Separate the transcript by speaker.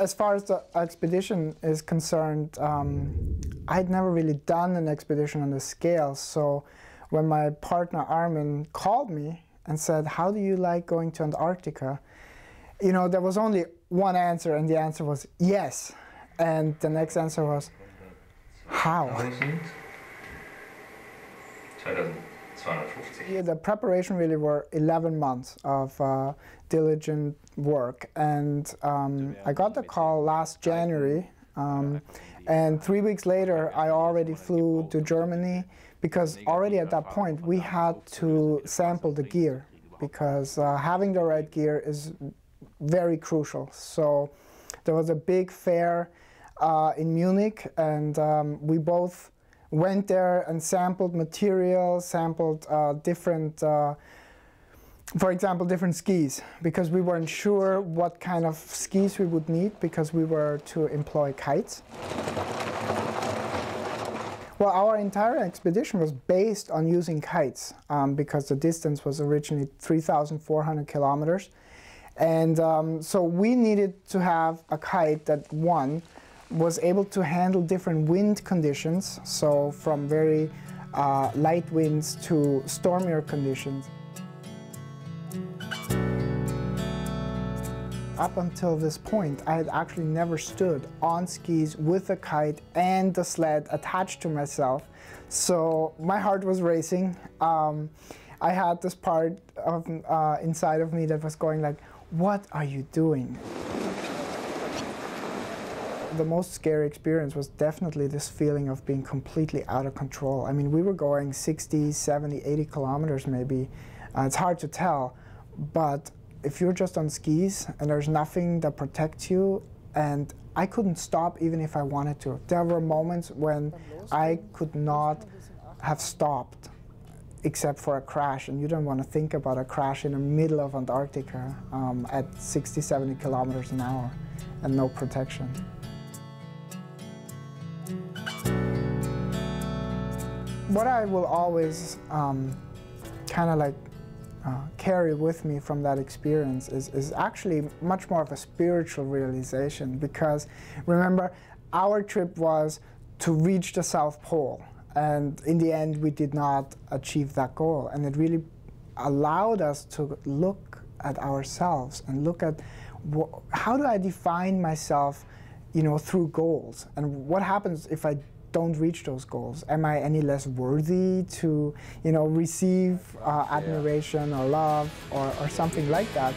Speaker 1: as far as the expedition is concerned, I'd never really done an expedition on this scale. So when my partner Armin called me and said, "How do you like going to Antarctica?" You know, there was only one answer, and the answer was yes. And the next answer was, how?
Speaker 2: 2250.
Speaker 1: Yeah, the preparation really were 11 months of diligent work, and I got the call last January, and 3 weeks later I already flew to Germany, because already at that point we had to sample the gear, because having the right gear is very crucial. So there was a big fair in Munich, and we both went there and sampled material, sampled different, for example, different skis, because we weren't sure what kind of skis we would need, because we were to employ kites. Well, our entire expedition was based on using kites, because the distance was originally 3,400 kilometers. And so we needed to have a kite that, one, was able to handle different wind conditions, so from very light winds to stormier conditions. Up until this point, I had actually never stood on skis with a kite and the sled attached to myself, so my heart was racing. I had this part of, inside of me that was going like, what are you doing? The most scary experience was definitely this feeling of being completely out of control. I mean, we were going 60, 70, 80 kilometers maybe. It's hard to tell, but if you're just on skis and there's nothing that protects you, and I couldn't stop even if I wanted to. There were moments when I could not have stopped except for a crash, and you don't want to think about a crash in the middle of Antarctica at 60, 70 kilometers an hour and no protection. What I will always kind of like carry with me from that experience is actually much more of a spiritual realization, because remember, our trip was to reach the South Pole, and in the end we did not achieve that goal, and it really allowed us to look at ourselves and look at how do I define myself, you know, through goals, and what happens if I don't reach those goals? Am I any less worthy to, you know, receive admiration or love or something like that?